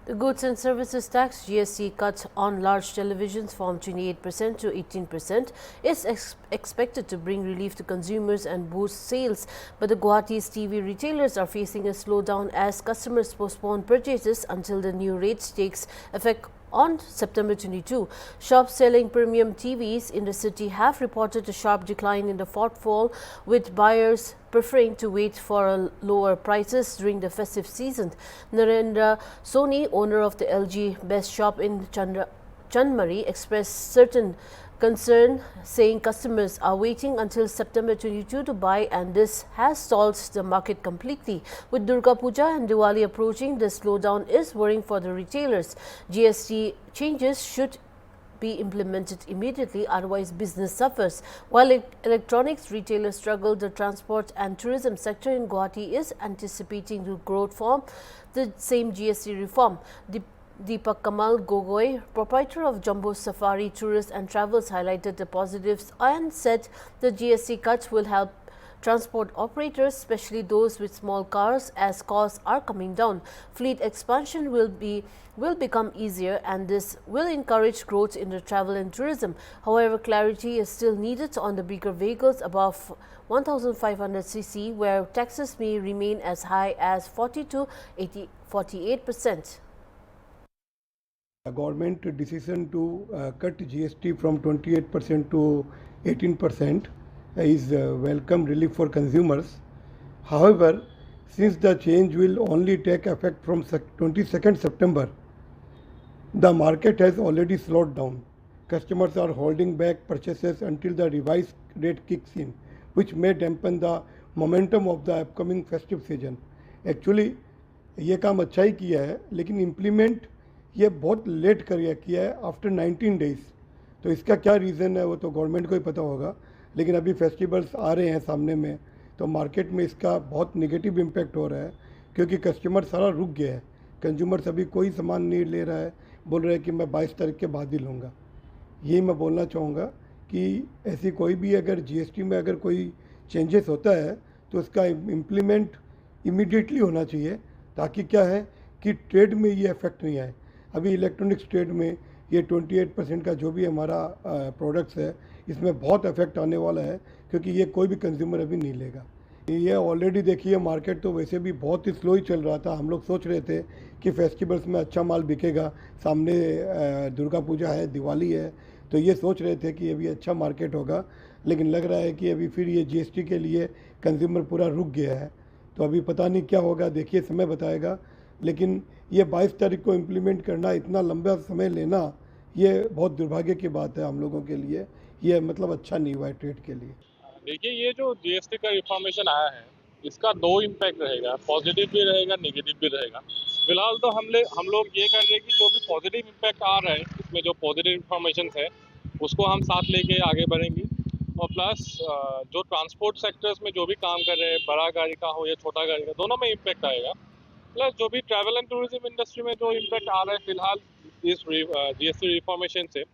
The Goods and Services Tax (GST) cut on large televisions from 28% to 18% is expected to bring relief to consumers and boost sales. But the Guwahati's TV retailers are facing a slowdown as customers postpone purchases until the new rates takes effect on September 22. Shops selling premium TVs in the city have reported a sharp decline in the footfall, with buyers preferring to wait for lower prices during the festive season. Narendra Soni, owner of the LG Best Shop in Chanmari, expressed certain concern, saying customers are waiting until September 22 to buy, and this has stalled the market completely. With Durga Puja and Diwali approaching, the slowdown is worrying for the retailers. GST changes should be implemented immediately, otherwise business suffers. While electronics retailers struggle, the transport and tourism sector in Guwahati is anticipating the growth from the same GST reform. Deepak Kamal Gogoi, proprietor of Jumbo Safari Tourist and Travels, highlighted the positives and said the GST cuts will help transport operators, especially those with small cars, as costs are coming down. Fleet expansion will become easier, and this will encourage growth in the travel and tourism. However, clarity is still needed on the bigger vehicles above 1,500 cc, where taxes may remain as high as 40 to 48%. The government decision to cut GST from 28% to 18% is welcome relief for consumers. However, since the change will only take effect from 22nd September, the market has already slowed down. Customers are holding back purchases until the revised rate kicks in, which may dampen the momentum of the upcoming festive season. Actually, ये काम अच्छा ही किया है, लेकिन implement ये बहुत late किया है आफ्टर 19 डेज़. तो इसका क्या रीज़न है वो तो गवर्नमेंट को ही पता होगा, लेकिन अभी फेस्टिवल्स आ रहे हैं सामने में, तो मार्केट में इसका बहुत नेगेटिव इम्पैक्ट हो रहा है, क्योंकि कस्टमर सारा रुक गया है. कंज्यूमर्स अभी कोई सामान नहीं ले रहा है, बोल रहा है कि मैं 22 तारीख के बाद ही लूँगा. यही मैं बोलना चाहूँगा कि ऐसी कोई भी अगर जीएसटी में अगर कोई चेंजेस होता है तो उसका इम्प्लीमेंट इमीडिएटली होना चाहिए, ताकि क्या है कि ट्रेड में ये इफेक्ट नहीं आए. अभी इलेक्ट्रॉनिक्स ट्रेड में ये 28% का जो भी हमारा प्रोडक्ट्स है, इसमें बहुत इफेक्ट आने वाला है, क्योंकि ये कोई भी कंज्यूमर अभी नहीं लेगा. ये ऑलरेडी देखिए, मार्केट तो वैसे भी बहुत ही स्लो ही चल रहा था. हम लोग सोच रहे थे कि फेस्टिवल्स में अच्छा माल बिकेगा, सामने दुर्गा पूजा है, दिवाली है, तो ये सोच रहे थे कि अभी अच्छा मार्केट होगा, लेकिन लग रहा है कि अभी फिर ये जीएसटी के लिए कंज्यूमर पूरा रुक गया है. तो अभी पता नहीं क्या होगा, देखिए समय बताएगा. लेकिन ये 22 तारीख को इम्प्लीमेंट करना, इतना लंबा समय लेना, ये बहुत दुर्भाग्य की बात है हम लोगों के लिए. ये मतलब अच्छा नहीं हुआ है ट्रेड के लिए. देखिए, ये जो जीएसटी का रिफॉर्मेशन आया है, इसका दो इम्पैक्ट रहेगा, पॉजिटिव भी रहेगा, नेगेटिव भी रहेगा. फिलहाल तो हम लोग ये कर रहे हैं कि जो भी पॉजिटिव इम्पैक्ट आ रहा है, इसमें जो पॉजिटिव इन्फॉर्मेशन है उसको हम साथ लेके आगे बढ़ेंगे. और प्लस जो ट्रांसपोर्ट सेक्टर्स में जो भी काम कर रहे हैं, बड़ा गाड़ी का हो या छोटा गाड़ी का, दोनों में इम्पैक्ट आएगा. प्लस जो भी ट्रैवल एंड टूरिज्म इंडस्ट्री में जो इम्पैक्ट आ रहा है फिलहाल इस जीएसटी रिफॉर्मेशन से,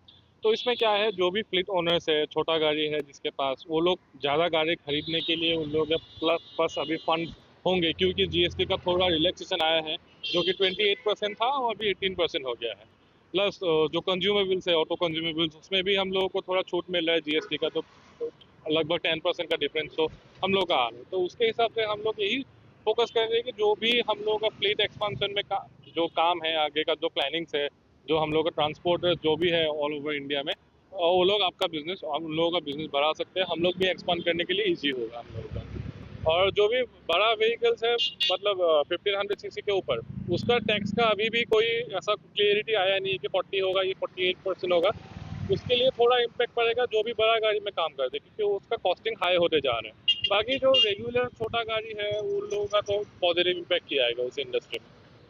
तो इसमें क्या है, जो भी फ्लीट ओनर्स है, छोटा गाड़ी है जिसके पास, वो लोग ज़्यादा गाड़ी खरीदने के लिए उन लोग प्लस अभी फंड होंगे, क्योंकि जीएसटी का थोड़ा रिलैक्सेशन आया है, जो कि 28% था और अभी 18% हो गया है. प्लस जो कंज्यूमेबल्स है, ऑटो कंज्यूमेबल्स, उसमें भी हम लोगों को थोड़ा छूट मिल रहा है जीएसटी का, तो लगभग 10% का डिफरेंस तो हम लोग का आ रहा है. तो उसके हिसाब से हम लोग यही फोकस कर रहे हैं कि जो भी हम लोग का फ्लीट एक्सपांशन में जो काम है, आगे का जो प्लानिंग्स है, जो हम लोग का ट्रांसपोर्ट जो भी है ऑल ओवर इंडिया में, वो लोग आपका बिजनेस, हम लोगों का बिजनेस बढ़ा सकते हैं. हम लोग भी एक्सपांड करने के लिए ईजी होगा हम लोगों का. और जो भी बड़ा व्हीकल्स है, मतलब 1500 सीसी के ऊपर, उसका टैक्स का अभी भी कोई ऐसा क्लियरिटी आया नहीं है कि 40 होगा, ये 48% होगा. उसके लिए थोड़ा इम्पैक्ट पड़ेगा जो भी बड़ा गाड़ी में काम करते हैं, क्योंकि उसका कॉस्टिंग हाई होते जा रहे हैं. बाकी जो रेगुलर छोटा गाड़ी है, उन लोगों का तो पॉजिटिव इम्पैक्ट ही आएगा उस इंडस्ट्री में.